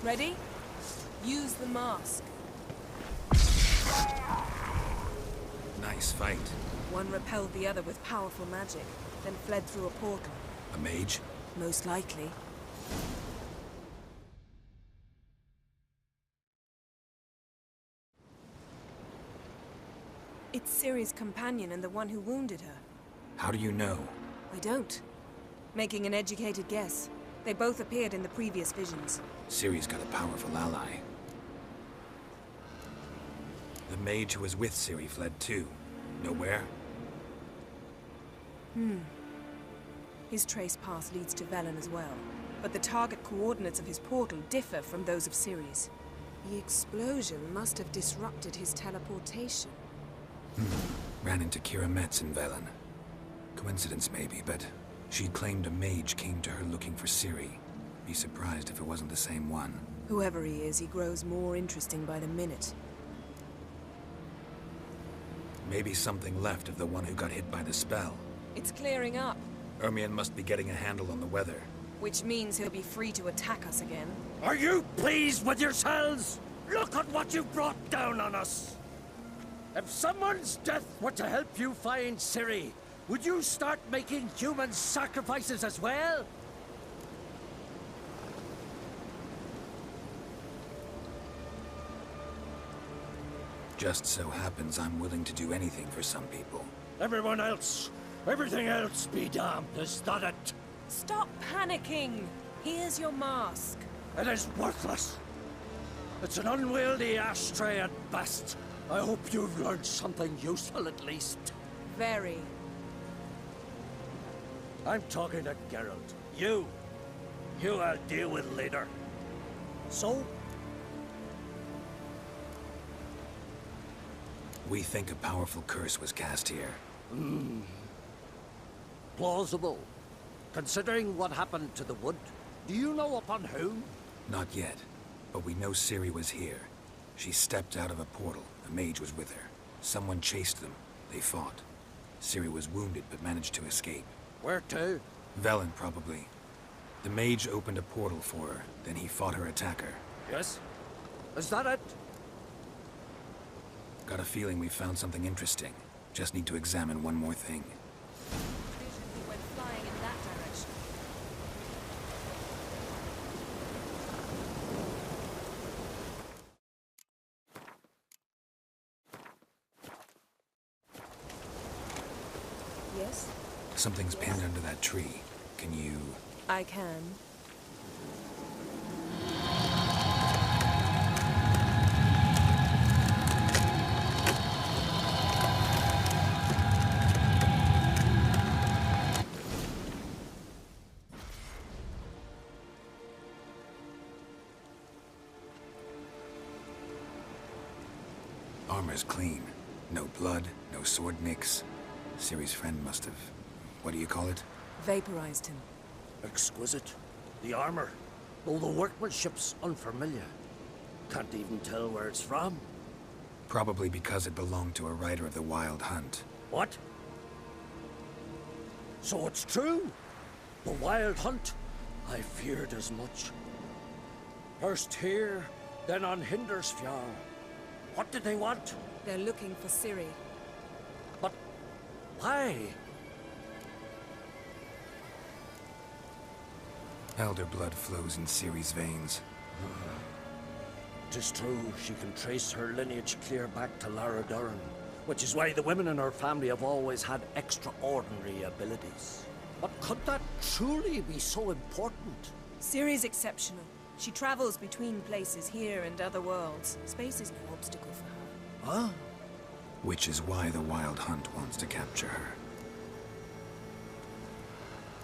Ready? Use the mask. Nice fight. One repelled the other with powerful magic, then fled through a portal. A mage? Most likely. It's CIRI's companion and the one who wounded her. How do you know? I don't. Making an educated guess. They both appeared in the previous visions. CIRI's got a powerful ally. The mage who was with CIRI fled too. Know where? His trace path leads to Velen as well. But the target coordinates of his portal differ from those of CIRI's. The explosion must have disrupted his teleportation. Ran into Kira Metz in Velen. Coincidence maybe, but she claimed a mage came to her looking for CIRI. Be surprised if it wasn't the same one. Whoever he is, he grows more interesting by the minute. Maybe something left of the one who got hit by the spell. It's clearing up, Ermion must be getting a handle on the weather. which means he'll be free to attack us again. Are you pleased with yourselves? Look at what you've brought down on us! If someone's death were to help you find CIRI, would you start making human sacrifices as well? Just so happens I'm willing to do anything for some people. Everyone else, everything else be damned, is that it? Stop panicking! Here's your mask. It is worthless. It's an unwieldy ashtray at best. I hope you've learned something useful at least. Very. I'm talking to Geralt. You I'll deal with later. So? We think a powerful curse was cast here. Plausible. Considering what happened to the wood, do you know upon whom? Not yet, but we know CIRI was here. She stepped out of a portal. A mage was with her. Someone chased them. They fought. CIRI was wounded but managed to escape. Where to? Velen, probably. The mage opened a portal for her, then he fought her attacker. Yes? Is that it? Got a feeling we found something interesting. Just need to examine one more thing. He went flying in that direction. Yes? Something's pinned under that tree. Can you... I can. Armor's clean. No blood, no sword nicks. CIRI's friend must have... What do you call it? Vaporized him. Exquisite. The armor, though the workmanship's unfamiliar. Can't even tell where it's from. Probably because it belonged to a rider of the Wild Hunt. What? So it's true? The Wild Hunt? I feared as much. First here, then on Hindersfjall. What did they want? They're looking for CIRI. But why? Elder blood flows in CIRI's veins. 'Tis true, she can trace her lineage clear back to Lara Duran, which is why the women in her family have always had extraordinary abilities. But could that truly be so important? CIRI's exceptional. She travels between places here and other worlds. Space is no obstacle for her. Huh? Which is why the Wild Hunt wants to capture her.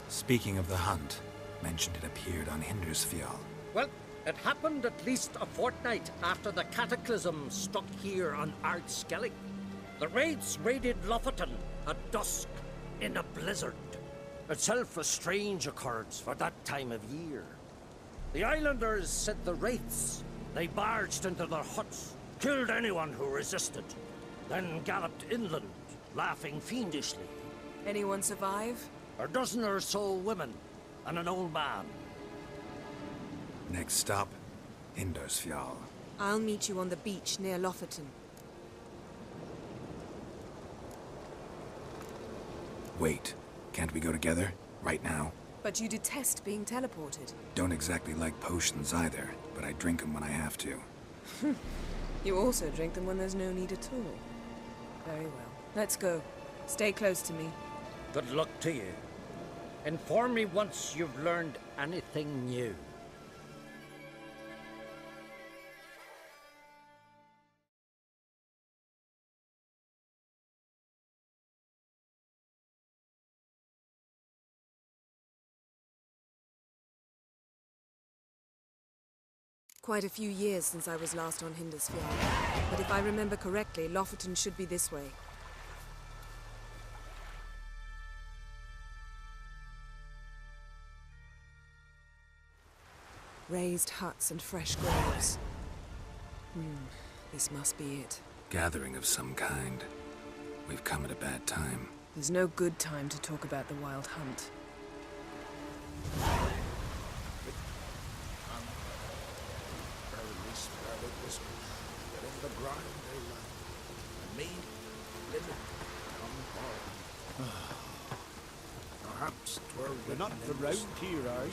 Speaking of the Hunt, mentioned it appeared on Hindersfjall. Well, it happened at least a fortnight after the cataclysm struck here on Ardskellig. The raids raided Lofoten at dusk in a blizzard. Itself a strange occurrence for that time of year. The islanders said the wraiths. They barged into their huts, killed anyone who resisted, then galloped inland, laughing fiendishly. Anyone survive? A dozen or so women and an old man. Next stop, Hindarsfjall. I'll meet you on the beach near Lofoten. Wait, can't we go together? Right now? But you detest being teleported. Don't exactly like potions either, but I drink them when I have to. You also drink them when there's no need at all. Very well. Let's go. Stay close to me. Good luck to you. Inform me once you've learned anything new. Quite a few years since I was last on Hindarsfjall. But if I remember correctly, Lofoten should be this way. Raised huts and fresh graves. This must be it. Gathering of some kind. We've come at a bad time. There's no good time to talk about the Wild Hunt. Perhaps You're not from round here, are you?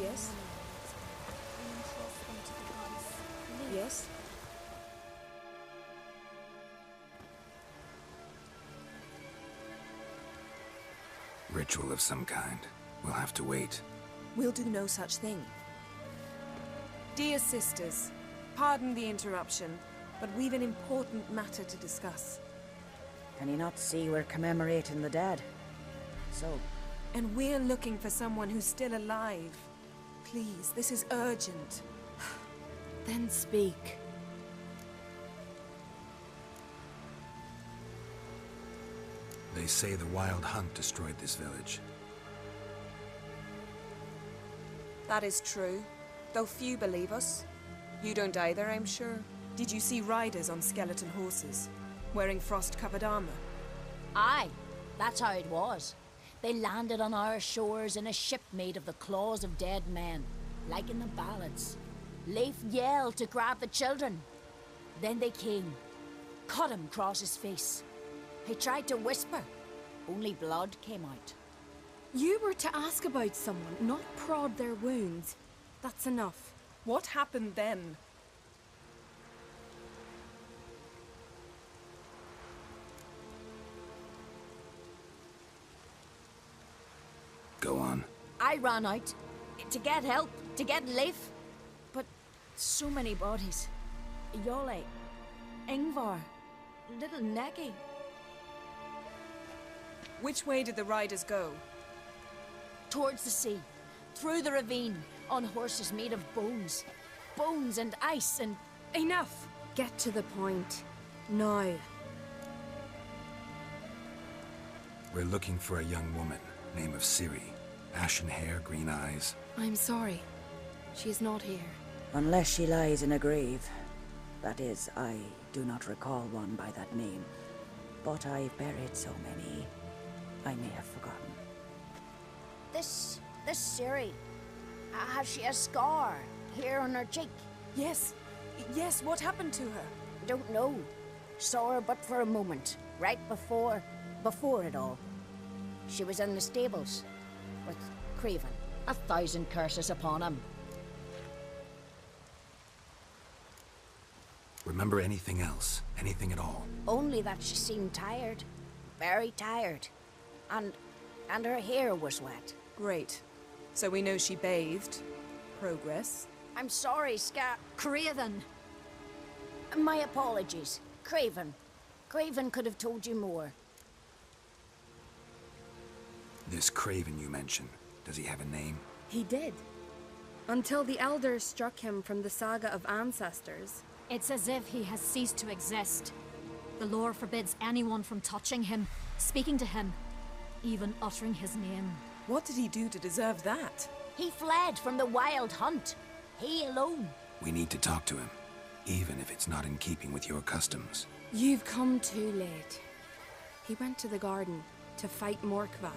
Yes? Yes? Ritual of some kind. We'll have to wait. We'll do no such thing. Dear sisters, pardon the interruption, but we've an important matter to discuss. Can you not see we're commemorating the dead? So, And we're looking for someone who's still alive. Please, this is urgent. then speak. They say the Wild Hunt destroyed this village. That is true, though few believe us. You don't either, I'm sure. Did you see riders on skeleton horses, wearing frost-covered armor? Aye, that's how it was. They landed on our shores in a ship made of the claws of dead men, like in the ballads. Leif yelled to grab the children. Then they came, cut him across his face. He tried to whisper, only blood came out. You were to ask about someone, not prod their wounds. That's enough. What happened then? Go on. I ran out to get help, to get Leif. But so many bodies. Yole, Ingvar, little Necky. Which way did the riders go? Towards the sea, through the ravine, on horses made of bones. Bones and ice and... Enough! Get to the point. Now. We're looking for a young woman, name of CIRI. Ashen hair, green eyes. I'm sorry. She is not here. Unless she lies in a grave. That is, I do not recall one by that name. But I've buried so many, I may have forgotten. This CIRI, has she a scar here on her cheek? Yes. Yes, what happened to her? Don't know. Saw her but for a moment, right before it all. She was in the stables with Craven. 1,000 curses upon him. Remember anything else? Anything at all? Only that she seemed tired. Very tired. And her hair was wet. Great. So we know she bathed. Progress. I'm sorry, Craven! My apologies. Craven. Craven could have told you more. This Craven you mentioned, does he have a name? He did. Until the elders struck him from the saga of ancestors. It's as if he has ceased to exist. The lore forbids anyone from touching him, speaking to him, even uttering his name. What did he do to deserve that? He fled from the Wild Hunt. He alone. We need to talk to him, even if it's not in keeping with your customs. You've come too late. He went to the garden to fight Morkvag.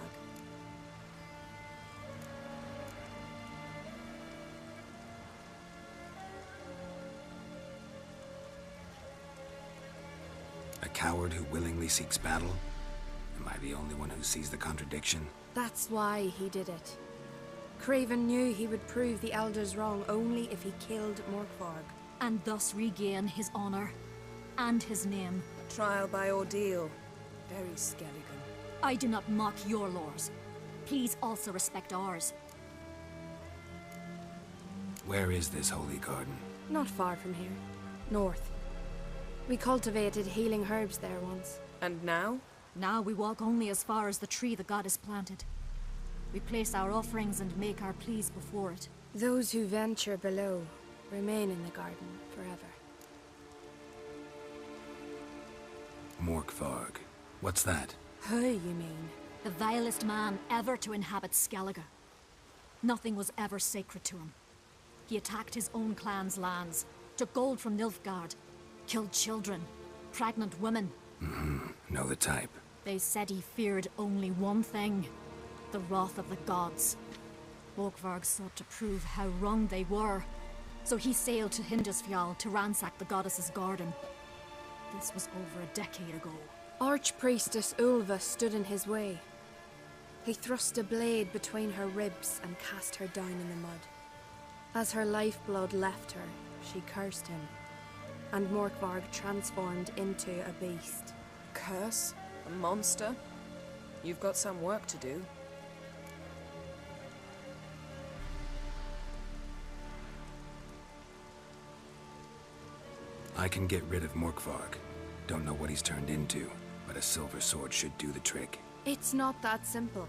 coward who willingly seeks battle? Am I the only one who sees the contradiction? That's why he did it. Craven knew he would prove the Elders wrong only if he killed Morkvarg. And thus regain his honor and his name. Trial by ordeal. Very Skelligan. I do not mock your laws. Please also respect ours. Where is this holy garden? Not far from here. North. We cultivated healing herbs there once. And now? Now we walk only as far as the tree the goddess planted. We place our offerings and make our pleas before it. Those who venture below remain in the garden forever. Morkvarg. What's that? Who, you mean? The vilest man ever to inhabit Skellige. Nothing was ever sacred to him. He attacked his own clan's lands, took gold from Nilfgaard, killed children, pregnant women. Know the type. They said he feared only one thing, the wrath of the gods. Morkvarg sought to prove how wrong they were, so he sailed to Hindisfjall to ransack the goddess's garden. This was over a decade ago. Archpriestess Ulva stood in his way. He thrust a blade between her ribs and cast her down in the mud. As her lifeblood left her, she cursed him, and Morkvarg transformed into a beast. Curse? A monster? You've got some work to do. I can get rid of Morkvarg. Don't know what he's turned into, but a silver sword should do the trick. It's not that simple.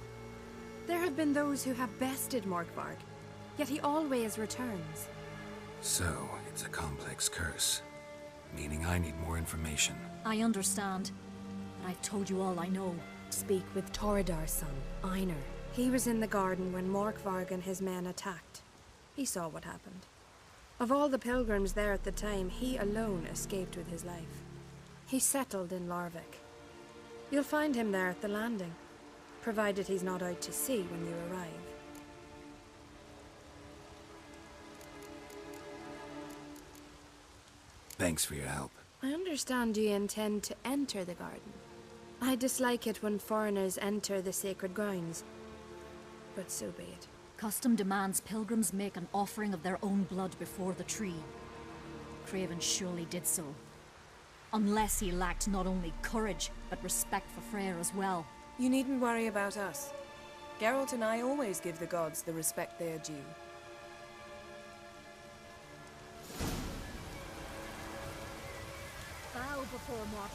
There have been those who have bested Morkvarg, yet he always returns. So, it's a complex curse. Meaning I need more information. I understand, but I've told you all I know. Speak with Torridar's son, Einar. He was in the garden when Morkvarg and his men attacked. He saw what happened. Of all the pilgrims there at the time, he alone escaped with his life. He settled in Larvik. You'll find him there at the landing, provided he's not out to sea when you arrive. Thanks for your help. I understand you intend to enter the garden. I dislike it when foreigners enter the sacred grounds, but so be it. Custom demands pilgrims make an offering of their own blood before the tree. Craven surely did so. Unless he lacked not only courage, but respect for Freyr as well. You needn't worry about us. Geralt and I always give the gods the respect they are due. Bow before mortal.